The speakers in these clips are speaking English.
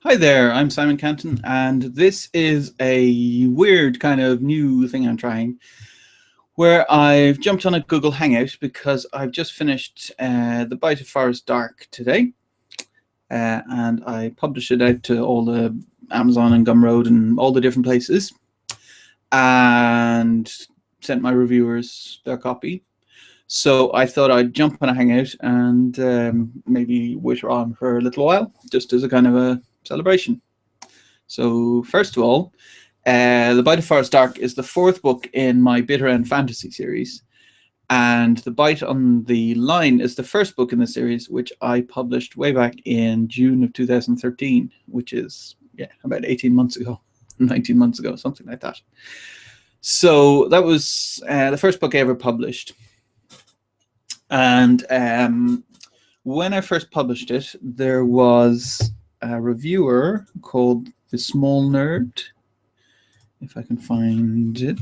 Hi there, I'm Simon Canton, and this is a weird kind of new thing I'm trying where I've jumped on a Google Hangout because I've just finished The Bite of Forest Dark today, and I published it out to all the Amazon and Gumroad and all the different places, and sent my reviewers their copy. So I thought I'd jump on a Hangout and maybe witter on for a little while, just as a kind of a celebration. So first of all, The Bite of Forest Dark is the fourth book in my Bytarend fantasy series, and The Bite on the Line is the first book in the series, which I published way back in June of 2013, which is about 18 months ago, 19 months ago, something like that. So that was the first book I ever published. And when I first published it, there was a reviewer called The Small Nerd, if I can find it.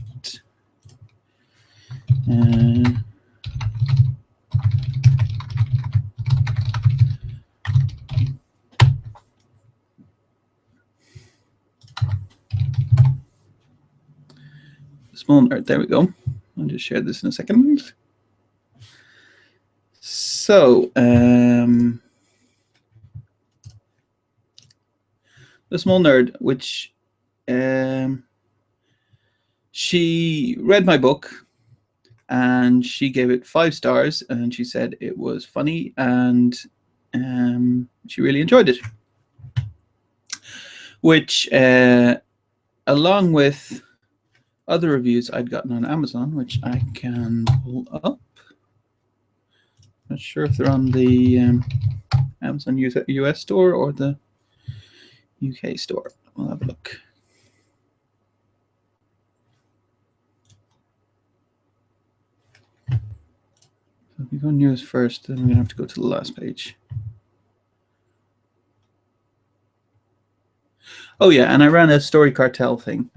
Small Nerd, there we go. I'll just share this in a second. So, The Small Nerd, which she read my book and she gave it 5 stars, and she said it was funny and she really enjoyed it, which along with other reviews I'd gotten on Amazon, which I can pull up. Not sure if they're on the Amazon US store or the UK store. We'll have a look. So if we go news first, then we're going to have to go to the last page. Oh yeah, and I ran a story cartel thing.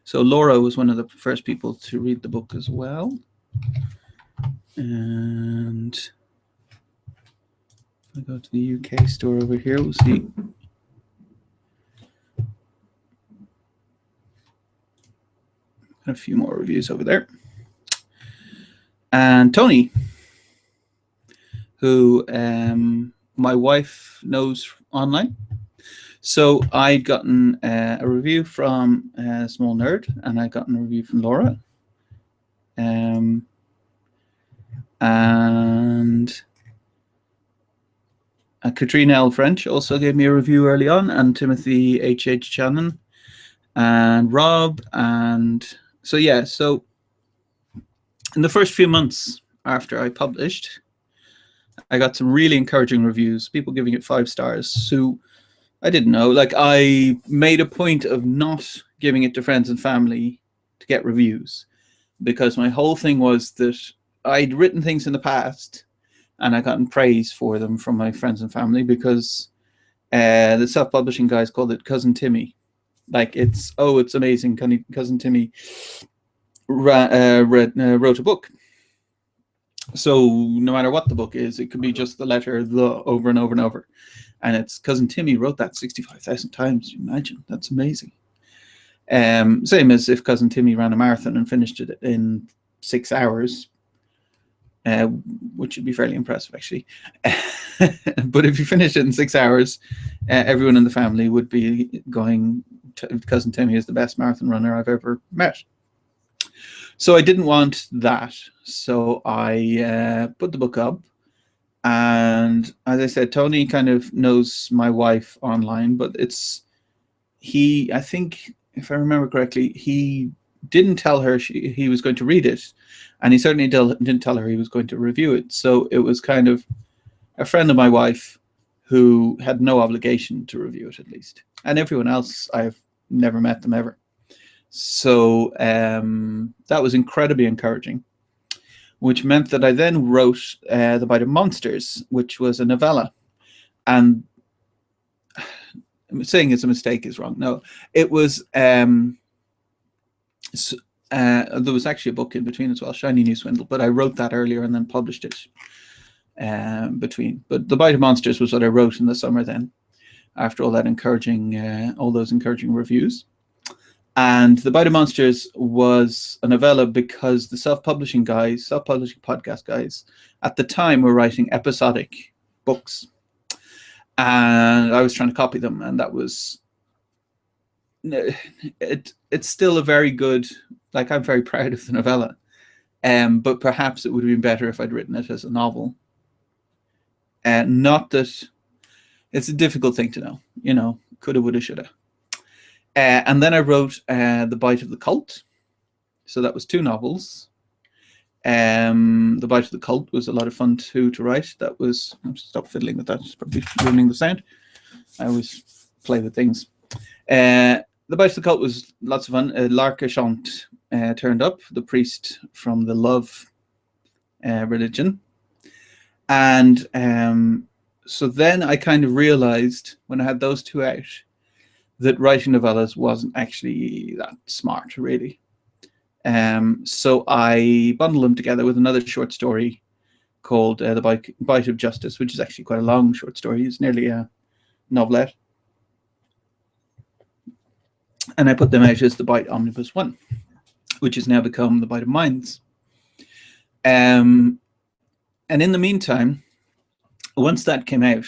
So Laura was one of the first people to read the book as well. And if I go to the UK store over here, we'll see. A few more reviews over there. And Tony, who my wife knows online. So I'd gotten a review from Small Nerd, and I'd gotten a review from Laura. And Katrina L. French also gave me a review early on, and Timothy H.H. Channon, and Rob. And so, yeah, so in the first few months after I published, I got some really encouraging reviews, people giving it 5 stars. So I didn't know, like, I made a point of not giving it to friends and family to get reviews, because my whole thing was that I'd written things in the past and I gotten praise for them from my friends and family, because the self-publishing guys called it Cousin Timmy. Like, it's amazing, Cousin Timmy wrote a book. So no matter what the book is, it could be just the letter the over and over and over, and it's Cousin Timmy wrote that 65,000 times. Imagine, that's amazing. Same as if Cousin Timmy ran a marathon and finished it in 6 hours, which would be fairly impressive, actually. But if you finish it in 6 hours, everyone in the family would be going, Cousin Timmy is the best marathon runner I've ever met. So I didn't want that. So I put the book up. And as I said, Tony kind of knows my wife online, but I think, if I remember correctly, he didn't tell her he was going to read it. And he certainly didn't tell her he was going to review it. So it was kind of a friend of my wife who had no obligation to review it, at least. And everyone else, I've never met them ever. So that was incredibly encouraging, which meant that I then wrote The Bite of Monsters, which was a novella. And saying it's a mistake is wrong. No, it was, there was actually a book in between as well, Shiny New Swindle, but I wrote that earlier and then published it between. But The Bite of Monsters was what I wrote in the summer then. after all that encouraging, all those encouraging reviews. And The Bite of Monsters was a novella because the self-publishing podcast guys, at the time were writing episodic books. And I was trying to copy them, and that was... It's still a very good... Like, I'm very proud of the novella. But perhaps it would have been better if I'd written it as a novel. Not that... It's a difficult thing to know. You know, coulda, woulda, shoulda. And then I wrote The Bite of the Cult. So that was 2 novels. The Bite of the Cult was a lot of fun too to write. That was... Stop fiddling with that. It's probably ruining the sound. I always play with things. The Bite of the Cult was lots of fun. L'Arcachant turned up, the priest from the Love religion. And so then I kind of realized, when I had those 2 out, that writing novellas wasn't actually that smart, really. So I bundled them together with another short story called The Bite of Justice, which is actually quite a long short story. It's nearly a novelette. And I put them out as The Bite Omnibus 1, which has now become The Bite of Minds. And in the meantime, once that came out,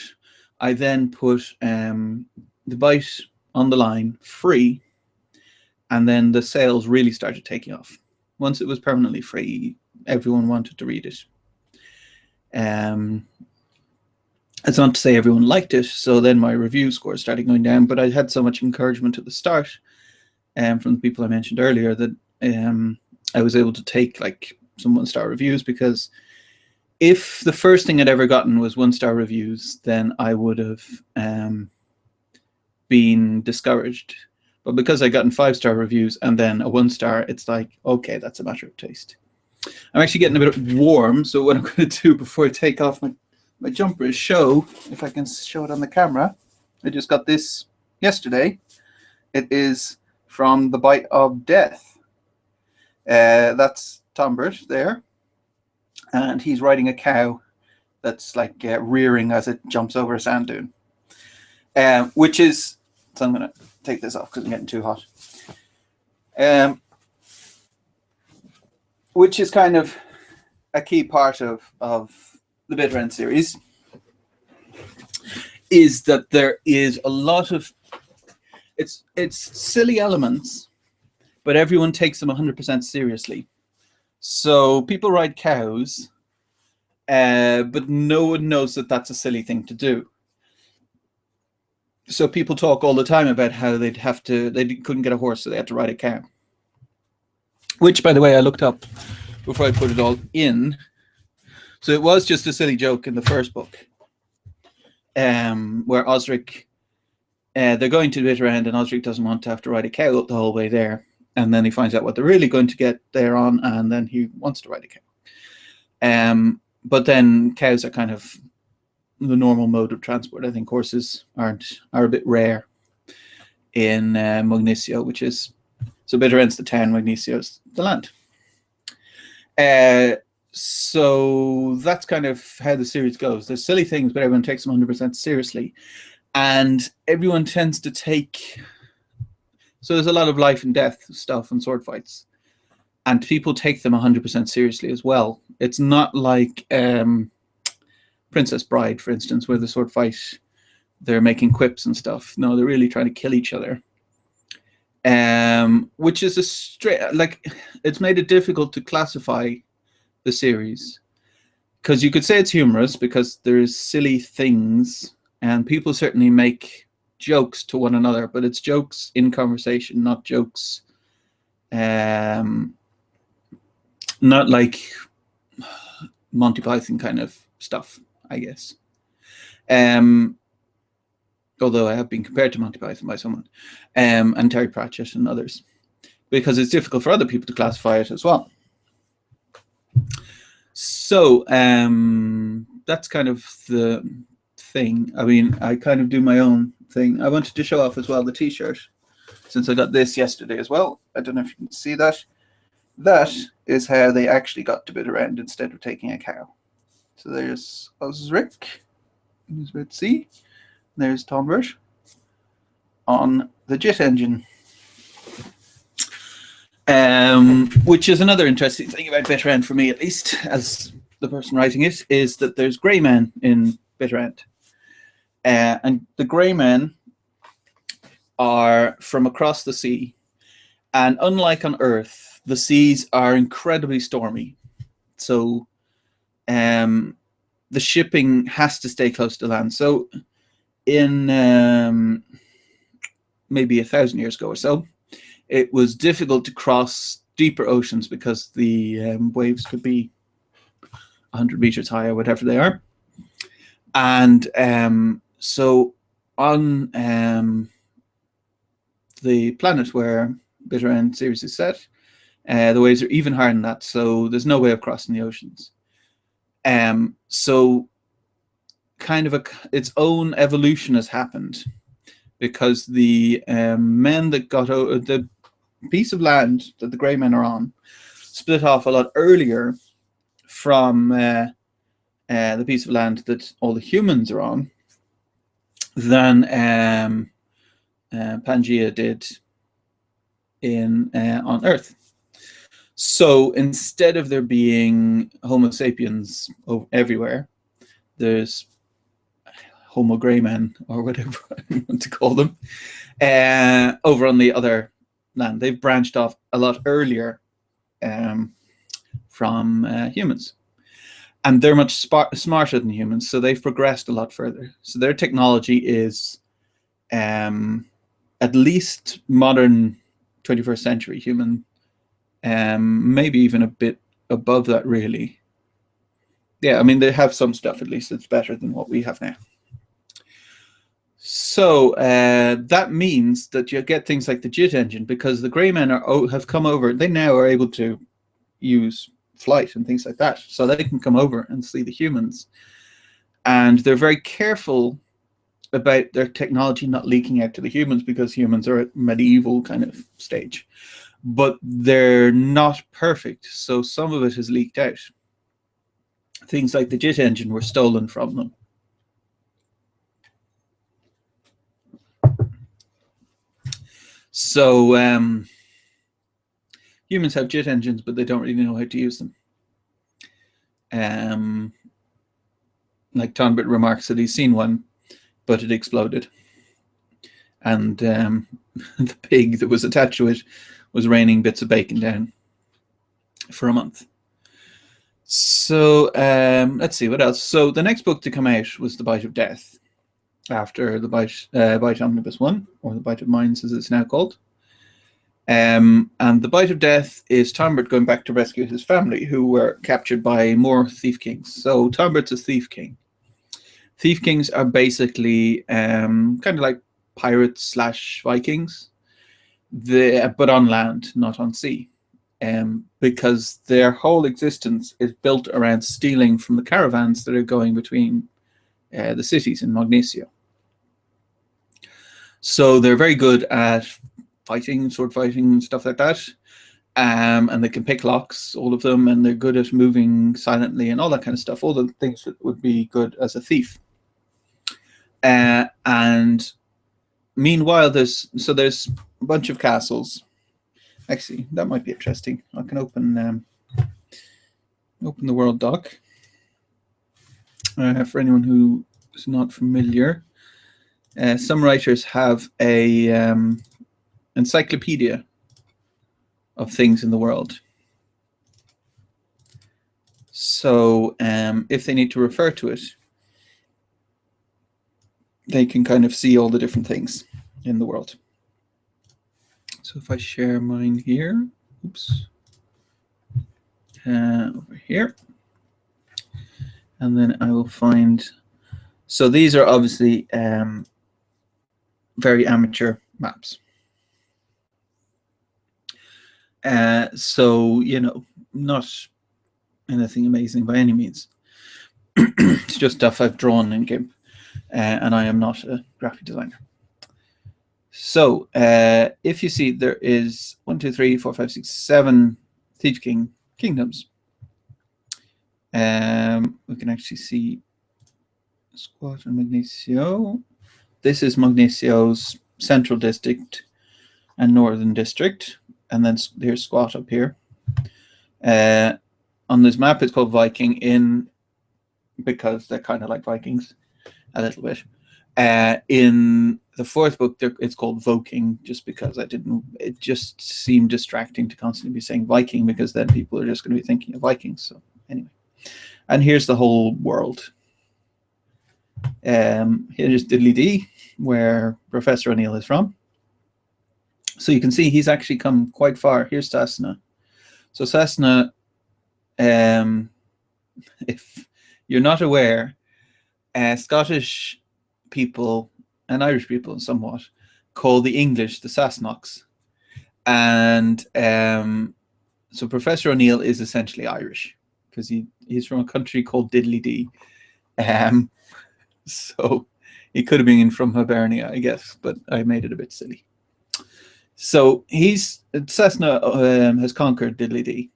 I then put The Bite on the line free, and then the sales really started taking off. Once it was permanently free, everyone wanted to read it. It's not to say everyone liked it, so then my review scores started going down, but I had so much encouragement at the start from the people I mentioned earlier that I was able to take like some 1-star reviews, because if the first thing I'd ever gotten was 1-star reviews, then I would have been discouraged. But because I gotten 5-star reviews and then a 1-star, it's like, okay, that's a matter of taste. I'm actually getting a bit warm, so what I'm going to do before I take off my jumper is show, if I can show it on the camera. I just got this yesterday. It is from The Bite of Death. That's Tombert there. And he's riding a cow that's like rearing as it jumps over a sand dune. Which is... So I'm going to take this off because I'm getting too hot. Which is kind of a key part of the Bytarend series, is that there is a lot of... It's silly elements, but everyone takes them 100% seriously. So people ride cows, but no one knows that that's a silly thing to do. So people talk all the time about how they couldn't get a horse, so they had to ride a cow. Which, by the way, I looked up before I put it all in. So it was just a silly joke in the first book, where Osric, they're going to Bytarend, and Osric doesn't want to have to ride a cow up the whole way there. And then he finds out what they're really going to get there on, and then he wants to ride a cow. But then cows are kind of the normal mode of transport. I think horses are a bit rare in Mognisio, which is... So Bytarend's the town, Mognisio's the land. So that's kind of how the series goes. There's silly things, but everyone takes them 100% seriously. And everyone tends to take... So there's a lot of life and death stuff and sword fights. And people take them 100% seriously as well. It's not like Princess Bride, for instance, where the sword fight, they're making quips and stuff. No, they're really trying to kill each other. Which is a straight... Like, it's made it difficult to classify the series. Because you could say it's humorous, because there's silly things, and people certainly make jokes to one another, but it's jokes in conversation, not jokes... not like Monty Python kind of stuff, I guess. Although I have been compared to Monty Python by someone, and Terry Pratchett and others, because it's difficult for other people to classify it as well. So that's kind of the thing. I mean, I kind of do my own thing. I wanted to show off as well the t-shirt, since I got this yesterday as well. I don't know if you can see that. That is how they actually got to Bytarend instead of taking a cow. So there's Osric, as you can see. There's Tombert. on the JIT engine, which is another interesting thing about Bytarend, for me at least, as the person writing it, is that there's grey men in Bytarend. And the grey men are from across the sea. And unlike on Earth, the seas are incredibly stormy. So the shipping has to stay close to land. So in maybe 1,000 years ago or so, it was difficult to cross deeper oceans because the waves could be 100 meters high or whatever they are. And so on the planet where Bytarend series is set, the waves are even higher than that, so there's no way of crossing the oceans. So kind of its own evolution has happened, because the men that got over the piece of land that the grey men are on split off a lot earlier from the piece of land that all the humans are on than Pangea did on Earth. So instead of there being Homo sapiens everywhere, there's Homo grey men, or whatever I want to call them, over on the other land. They've branched off a lot earlier from humans. And they're much smarter than humans, so they've progressed a lot further. So their technology is at least modern 21st century human, maybe even a bit above that, really. Yeah, I mean, they have some stuff at least that's better than what we have now. So that means that you get things like the JIT engine, because the grey men have come over. They now are able to use flight and things like that, so they can come over and see the humans. And they're very careful about their technology not leaking out to the humans, because humans are at medieval kind of stage. But they're not perfect, so some of it has leaked out. Things like the JIT engine were stolen from them. So humans have JIT engines, but they don't really know how to use them. Like Tonbert remarks that he's seen one, but it exploded. And the pig that was attached to it was raining bits of bacon down for a month. So let's see what else. So the next book to come out was The Bite of Death, after the Bite Omnibus 1, or The Bite of Minds as it's now called. And The Bite of Death is Tonbert going back to rescue his family, who were captured by more thief kings. So Tonbert's a thief king. Thief kings are basically kind of like pirates / Vikings, but on land, not on sea. Because their whole existence is built around stealing from the caravans that are going between the cities in Magnesia. So they're very good at fighting, sword fighting, and stuff like that. And they can pick locks, all of them, and they're good at moving silently and all that kind of stuff, all the things that would be good as a thief. And meanwhile, there's a bunch of castles. Actually, that might be interesting. I can open the World Doc. For anyone who is not familiar, some writers have a encyclopedia of things in the world. So if they need to refer to it, they can kind of see all the different things in the world. So if I share mine here, oops, over here, and then I will find, so these are obviously very amateur maps. So, you know, not anything amazing by any means. It's just stuff I've drawn in GIMP, and I am not a graphic designer. So if you see, there is 1, 2, 3, 4, 5, 6, 7 Thief King kingdoms. We can actually see Squat and Magnesio. This is Magnesio's Central District and Northern District, and then there's Squat up here. On this map, it's called Viking because they're kind of like Vikings a little bit. In the fourth book, it's called Voking, just because it just seemed distracting to constantly be saying Viking, because then people are just going to be thinking of Vikings. So anyway, and here's the whole world. Here's Diddly Dee, where Professor O'Neill is from. So you can see he's actually come quite far. Here's Cessna. So Cessna, if you're not aware, Scottish people and Irish people somewhat call the English the Sassenachs. And so Professor O'Neill is essentially Irish, because he's from a country called Diddly Dee. So he could have been from Hibernia, I guess, but I made it a bit silly. So Cessna has conquered Diddly Dee,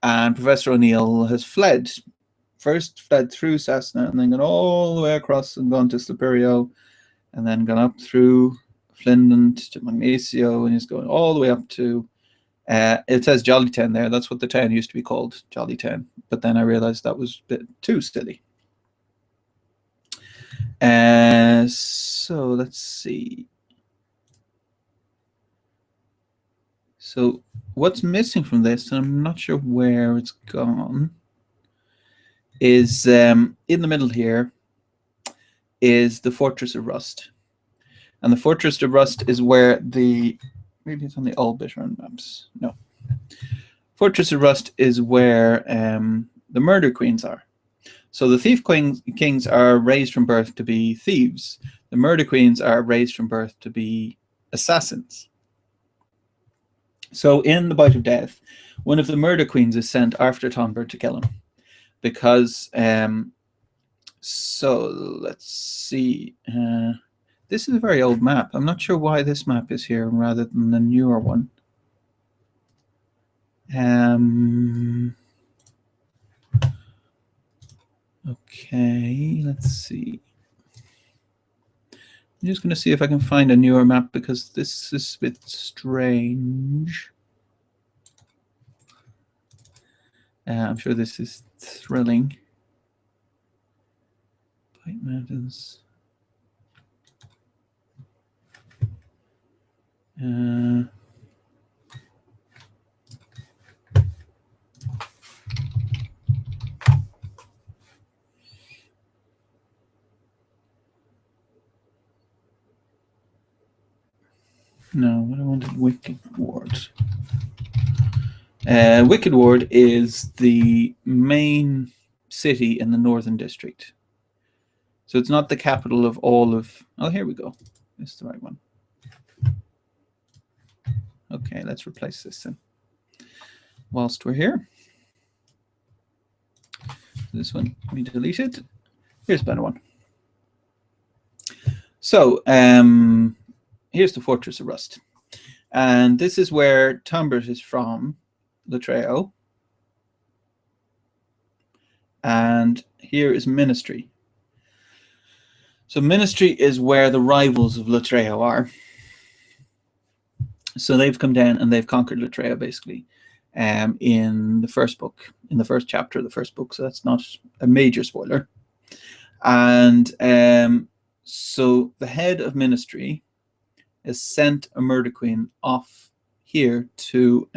and Professor O'Neill has fled. First fled through Cessna, and then gone all the way across and gone to Slipperio, and then gone up through Flindland to Magnesio, and he's going all the way up to, it says Jollytown there. That's what the town used to be called, Jollytown. But then I realized that was a bit too silly. So let's see. So what's missing from this, and I'm not sure where it's gone, is in the middle here is the Fortress of Rust. And the Fortress of Rust is where maybe it's on the old Bytarend maps. No. Fortress of Rust is where the murder queens are. So the thief kings are raised from birth to be thieves. The murder queens are raised from birth to be assassins. So in the Bite of Death, one of the murder queens is sent after Tonbert to kill him. Because, so let's see. This is a very old map. I'm not sure why this map is here rather than the newer one. Okay, let's see. I'm just going to see if I can find a newer map, because this is a bit strange. I'm sure this is thrilling. White Mountains. No, what I wanted, Wicked Ward. Wicked Ward is the main city in the Northern District. So it's not the capital of all of... Oh, here we go. This is the right one. Okay, let's replace this then. Whilst we're here. This one, we delete it. Here's a better one. So, here's the Fortress of Rust. And this is where Tonbert is from, Latreo. And here is Ministry. So Ministry is where the rivals of Latreo are. So they've come down and they've conquered Latreo, basically, in the first book, in the first chapter of the first book. So that's not a major spoiler. And so the head of Ministry has sent a murder queen off here to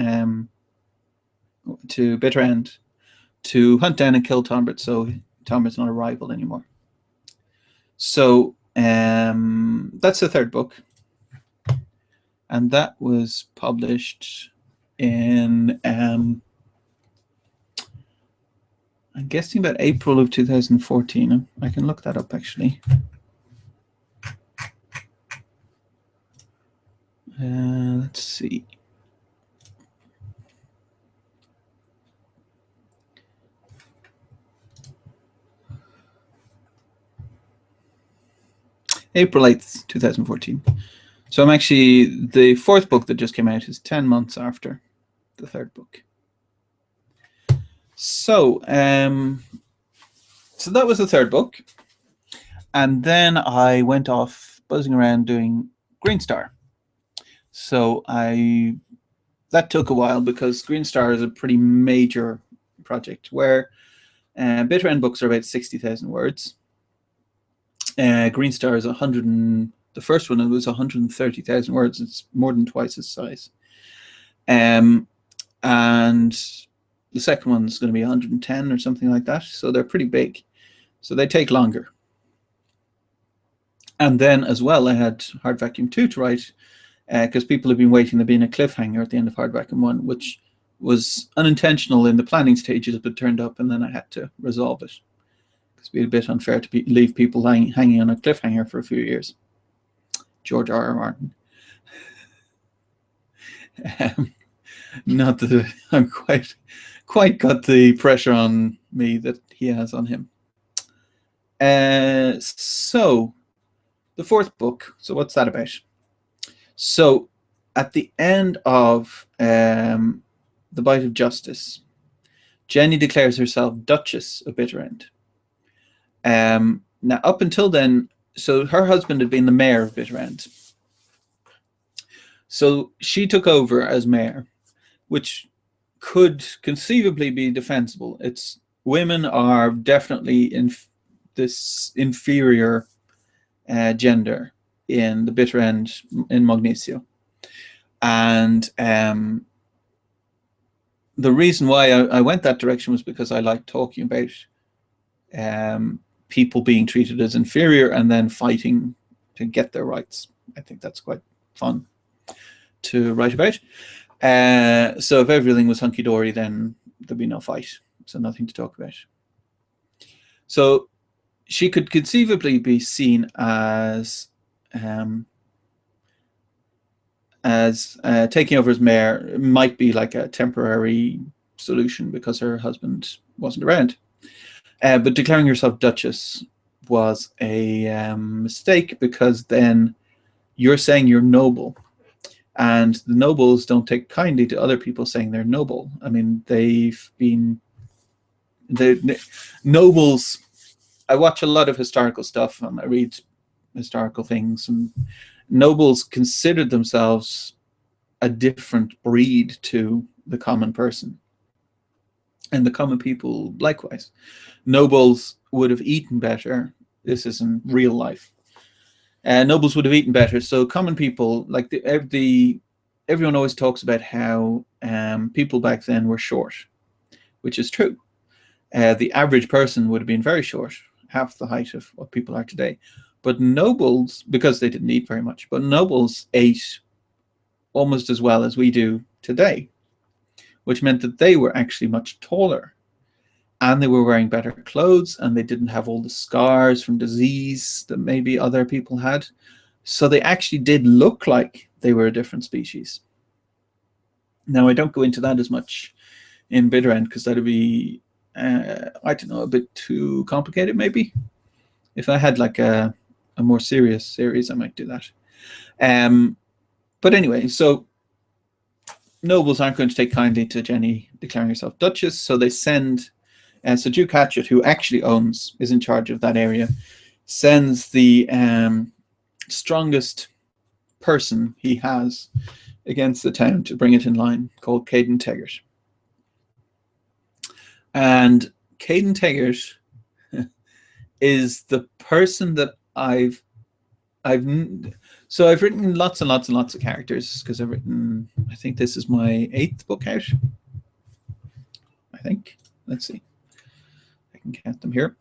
Bytarend to hunt down and kill Tonbert, so Tonbert's not a rival anymore. So that's the third book, and that was published in I'm guessing about April of 2014. I can look that up actually. Let's see. April 8th, 2014. So I'm actually, the fourth book that just came out is 10 months after the third book. So, so that was the third book. And then I went off buzzing around doing Green Star. So that took a while because Green Star is a pretty major project where Bytarend books are about 60,000 words. Green Star is 100 and the first one was 130,000 words. It's more than twice its size. And the second one is going to be 110 or something like that. So they're pretty big. So they take longer. And then as well, I had Hard Vacuum 2 to write because people have been waiting. There'd been a cliffhanger at the end of Hard Vacuum 1, which was unintentional in the planning stages, but turned up, and then I had to resolve it. Because it'd be a bit unfair to leave people hanging on a cliffhanger for a few years. George R. R. Martin. Not that I'm quite got the pressure on me that he has on him. So the fourth book. So what's that about? So at the end of The Bite of Justice, Jenny declares herself Duchess of Bytarend. Now, up until then, so her husband had been the mayor of Bytarend. So she took over as mayor, which could conceivably be defensible. Women are definitely in this inferior gender in the Bytarend in Mognesio. And the reason why I went that direction was because I like talking about people being treated as inferior and then fighting to get their rights. I think that's quite fun to write about. So if everything was hunky-dory, then there'd be no fight. So nothing to talk about. So she could conceivably be seen as taking over as mayor. Might be like a temporary solution because her husband wasn't around. But declaring herself Duchess was a mistake, because then you're saying you're noble. And the nobles don't take kindly to other people saying they're noble. I mean, the nobles, I watch a lot of historical stuff and I read historical things, and nobles considered themselves a different breed to the common person. And the common people likewise. Nobles would have eaten better. This is in real life. Nobles would have eaten better. So common people, like everyone always talks about how people back then were short, which is true. The average person would have been very short, half the height of what people are today. But nobles, because they didn't eat very much, but nobles ate almost as well as we do today, which meant that they were actually much taller. And they were wearing better clothes, and they didn't have all the scars from disease that maybe other people had. So they actually did look like they were a different species. Now, I don't go into that as much in Bytarend because that'd be, I don't know, a bit too complicated maybe. If I had like a more serious series, I might do that. But anyway, so nobles aren't going to take kindly to Jenny declaring herself Duchess, so they send... so Duke Hatchet, who actually is in charge of that area, sends the strongest person he has against the town to bring it in line, called Caden Taggart. And Caden Taggart is the person that I've written lots and lots and lots of characters, because I've written, I think this is my 8th book out. I think. Let's see. I can count them here.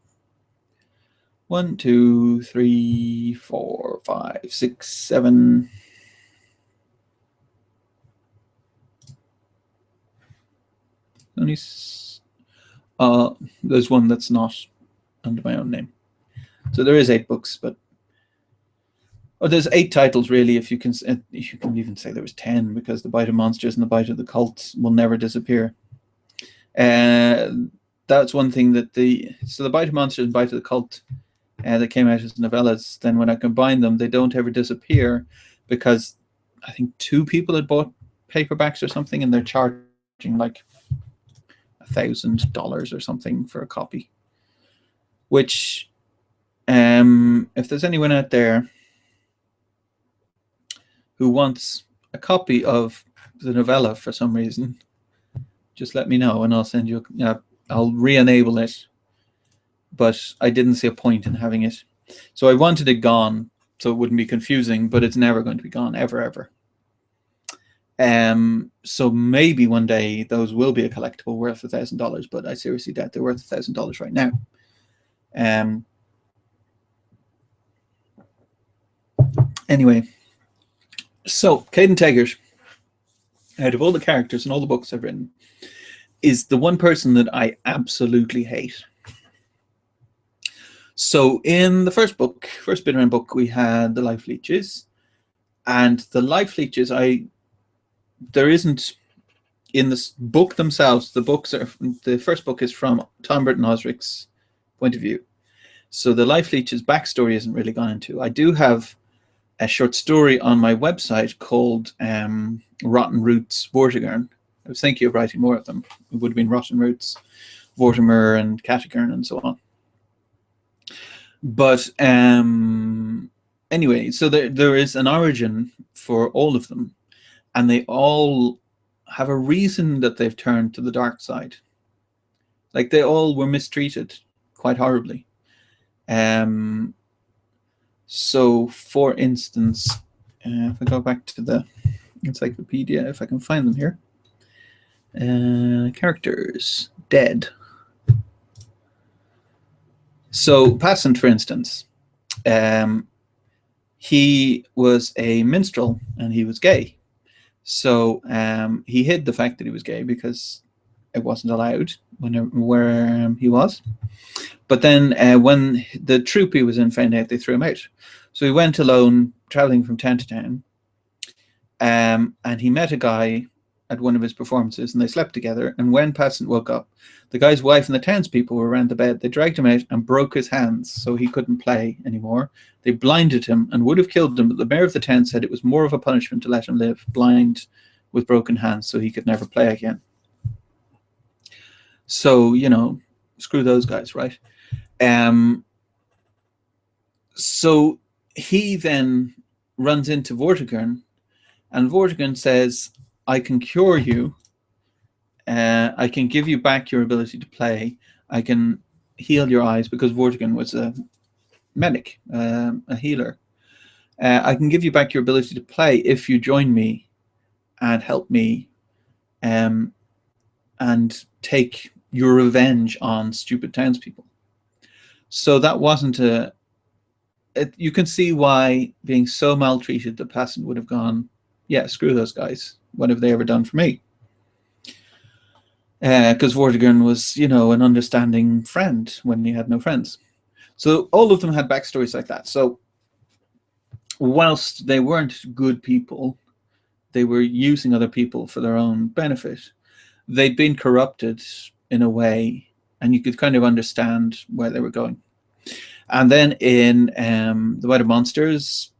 1, 2, 3, 4, 5, 6, 7. There's one that's not under my own name. So there is 8 books, but there's 8 titles really. If you can even say there was 10, because the Bite of Monsters and the Bite of the Cult will never disappear. That's one thing that the Bite of Monsters and Bite of the Cult that came out as novellas, then when I combine them, they don't ever disappear, because I think 2 people had bought paperbacks or something, and they're charging like $1,000 or something for a copy. Which, if there's anyone out there who wants a copy of the novella for some reason, just let me know and I'll send you. I'll re-enable it. But I didn't see a point in having it, so I wanted it gone so it wouldn't be confusing. But it's never going to be gone, ever. So maybe one day those will be a collectible worth $1,000, but I seriously doubt they're worth $1,000 right now. Anyway, so Caden Taggart, out of all the characters and all the books I've written, is the one person that I absolutely hate. So in the first Bytarend book, we had the life leeches, and the life leeches, there isn't in the book themselves. The first book is from Tom Burton Osrick's point of view, so the life leeches backstory isn't really gone into. I do have a short story on my website called Rotten Roots Vortigern. I was thinking of writing more of them. It would have been Rotten Roots, Vortimer, and Catigern, and so on. But anyway, so there is an origin for all of them, and they all have a reason that they've turned to the dark side. Like, they all were mistreated quite horribly. So, for instance, if I go back to the Encyclopedia, if I can find them here, characters, dead. So Passant, for instance, he was a minstrel and he was gay. So he hid the fact that he was gay because it wasn't allowed where he was. But then when the troupe he was in found out, they threw him out. So he went alone, traveling from town to town, and he met a guy at one of his performances, and they slept together. And when Passant woke up, the guy's wife and the townspeople were around the bed. They dragged him out and broke his hands so he couldn't play anymore. They blinded him and would have killed him, but the mayor of the town said it was more of a punishment to let him live blind with broken hands so he could never play again. So, you know, screw those guys, right? So he then runs into Vortigern, and Vortigern says, I can cure you. I can give you back your ability to play. I can heal your eyes, because Vortigern was a medic, a healer. I can give you back your ability to play if you join me and help me and take your revenge on stupid townspeople. So that wasn't you can see why, being so maltreated, the Passant would have gone, yeah, screw those guys. What have they ever done for me? Because Vortigern was, you know, an understanding friend when he had no friends. So all of them had backstories like that. So whilst they weren't good people, they were using other people for their own benefit. They'd been corrupted in a way, and you could kind of understand where they were going. And then in The Bite of Monsters,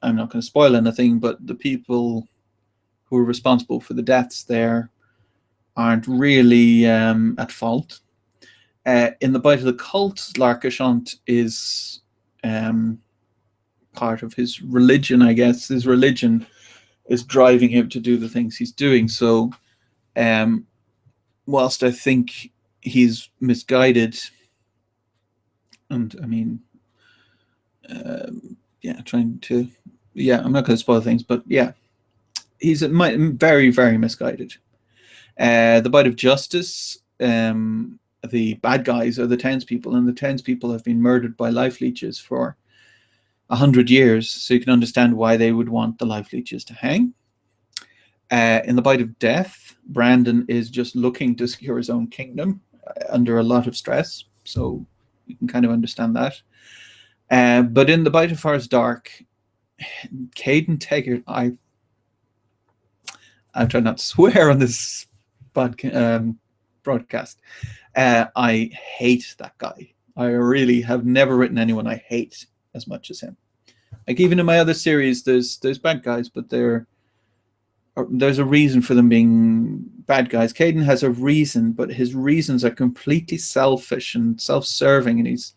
I'm not going to spoil anything, but the people who are responsible for the deaths there aren't really at fault. In The Bite of the Cult, Larkashant is part of his religion, I guess. His religion is driving him to do the things he's doing. So whilst I think he's misguided, and I mean, I'm not going to spoil things, but yeah, he's very, very misguided. The Bite of Justice, the bad guys are the townspeople, and the townspeople have been murdered by life leeches for 100 years, so you can understand why they would want the life leeches to hang. In The Bite of Death, Brandon is just looking to secure his own kingdom under a lot of stress, so you can kind of understand that. But in The Bite of Forest Dark, Caden Taggart, I'm trying not to swear on this broadcast. I hate that guy. I really have never written anyone I hate as much as him. Like, even in my other series, there's bad guys, but there's a reason for them being bad guys. Caden has a reason, but his reasons are completely selfish and self-serving, and he's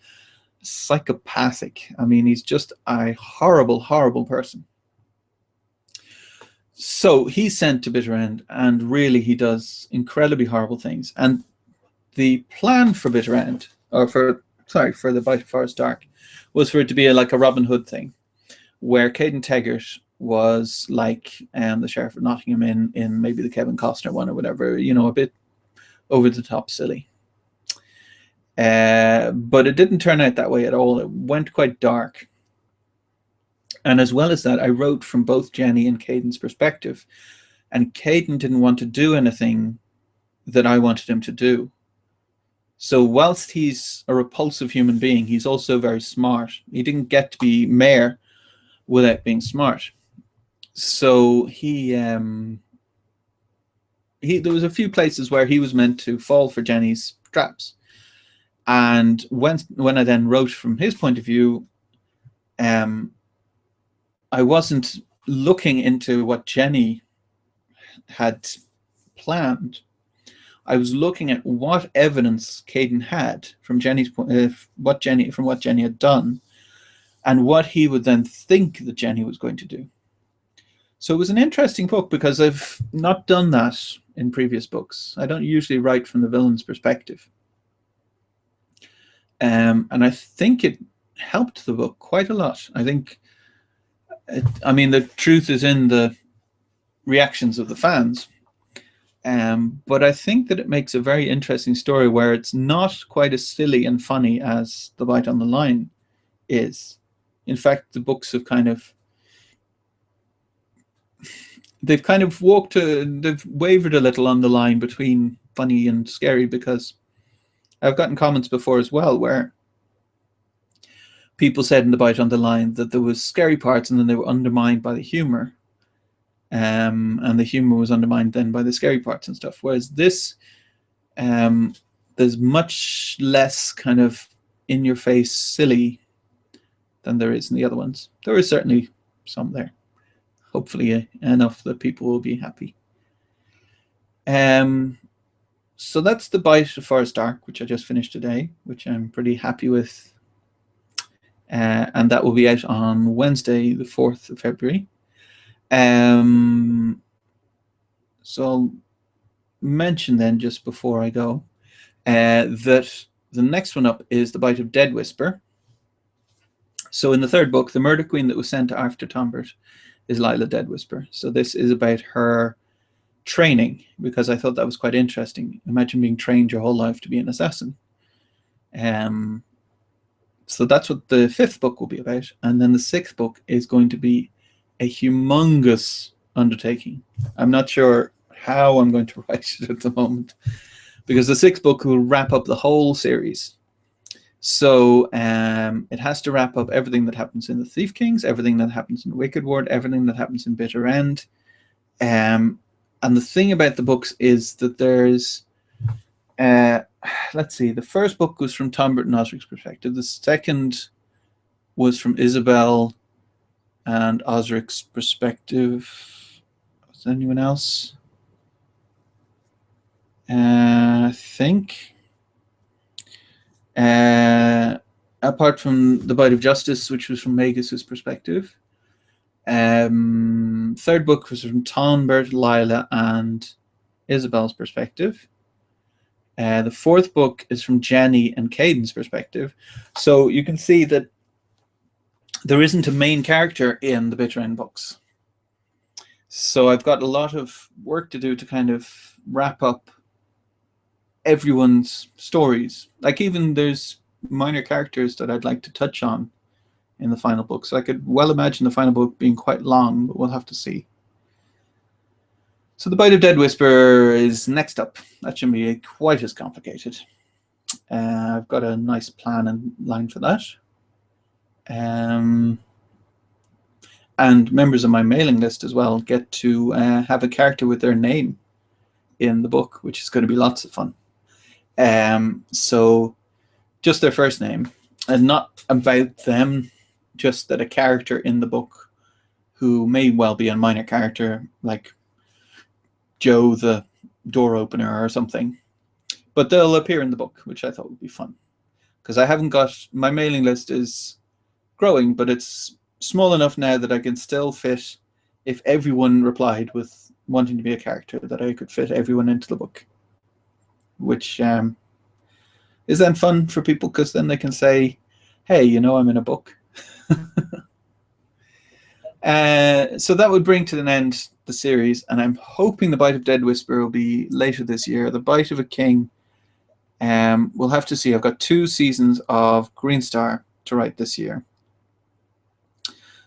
psychopathic. I mean, he's just a horrible, horrible person. So he's sent to Bytarend, and really he does incredibly horrible things. And the plan for Bytarend, or for the Bite of Forest Dark, was for it to be like a Robin Hood thing, where Caden Taggart was like the Sheriff of Nottingham in maybe the Kevin Costner one or whatever, a bit over the top silly. But it didn't turn out that way at all. It went quite dark. And as well as that, I wrote from both Jenny and Caden's perspective. And Caden didn't want to do anything that I wanted him to do. So whilst he's a repulsive human being, he's also very smart. He didn't get to be mayor without being smart. So there was a few places where he was meant to fall for Jenny's traps. And when I then wrote from his point of view, I wasn't looking into what Jenny had planned. I was looking at what evidence Caden had from Jenny's what Jenny had done, and what he would then think that Jenny was going to do. So it was an interesting book because I've not done that in previous books. I don't usually write from the villain's perspective, and I think it helped the book quite a lot. I think. The truth is in the reactions of the fans, but I think that it makes a very interesting story where it's not quite as silly and funny as The Bite on the Line is. In fact, the books have they've wavered a little on the line between funny and scary, because I've gotten comments before as well where people said in The Bite on the Line that there was scary parts and then they were undermined by the humor, and the humor was undermined then by the scary parts and stuff. Whereas this, there's much less kind of in-your-face silly than there is in the other ones. There is certainly some there. Hopefully enough that people will be happy. So that's The Bite of Forest Dark, which I just finished today, which I'm pretty happy with. And that will be out on Wednesday, the 4th of February. So I'll mention then, just before I go, that the next one up is The Bite of Dead Whisper. So in the third book, the murder queen that was sent after Tombert is Lila Dead Whisper. So this is about her training, because I thought that was quite interesting. Imagine being trained your whole life to be an assassin. So that's what the fifth book will be about. And then the sixth book is going to be a humongous undertaking. I'm not sure how I'm going to write it at the moment, because the sixth book will wrap up the whole series. So it has to wrap up everything that happens in the Thief Kings, everything that happens in Wicked Ward, everything that happens in Bytarend. And the thing about the books is that there's let's see, the first book was from Tombert and Osric's perspective. The second was from Isabel and Osric's perspective. Was anyone else? I think. Apart from The Bite of Justice, which was from Magus's perspective. Third book was from Tombert, Lila, and Isabel's perspective. The fourth book is from Jenny and Caden's perspective. So you can see that there isn't a main character in the Bytarend books. So I've got a lot of work to do to kind of wrap up everyone's stories. Like, even there's minor characters that I'd like to touch on in the final book. So I could well imagine the final book being quite long, but we'll have to see. So The Bite of Dead Whisper is next up. That shouldn't be quite as complicated. I've got a nice plan and line for that. And members of my mailing list as well get to have a character with their name in the book, which is going to be lots of fun. So just their first name, and not about them, just that a character in the book who may well be a minor character, like Joe the door opener or something, but they'll appear in the book, which I thought would be fun, because I haven't got, my mailing list is growing, but it's small enough now that I can still fit if everyone replied with wanting to be a character, that I could fit everyone into the book, which is then fun for people because then they can say, hey, you know, I'm in a book. So that would bring to an end the series, and I'm hoping The Bite of Dead Whisper will be later this year. The Bite of a King, we'll have to see. I've got 2 seasons of Green Star to write this year.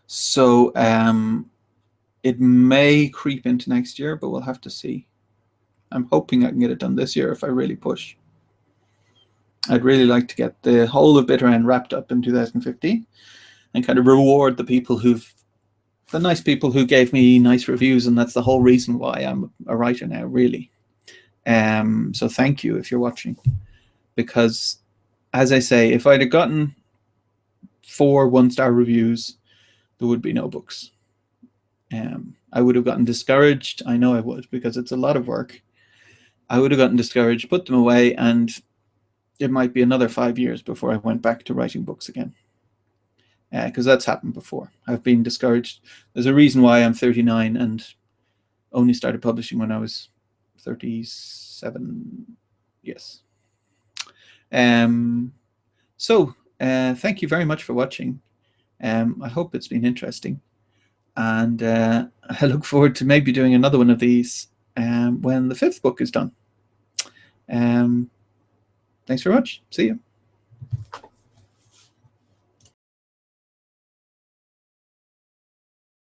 So it may creep into next year, but we'll have to see. I'm hoping I can get it done this year if I really push. I'd really like to get the whole of Bytarend wrapped up in 2015 and kind of reward the people the nice people who gave me nice reviews, and that's the whole reason why I'm a writer now, really. So thank you if you're watching, because as I say, if I'd have gotten 4 1-star reviews, there would be no books. I would have gotten discouraged. I know I would, because it's a lot of work. I would have gotten discouraged, put them away, and it might be another 5 years before I went back to writing books again. Because that's happened before. I've been discouraged. There's a reason why I'm 39 and only started publishing when I was 37. Yes. So thank you very much for watching. I hope it's been interesting. And I look forward to maybe doing another one of these when the 5th book is done. Thanks very much. See you.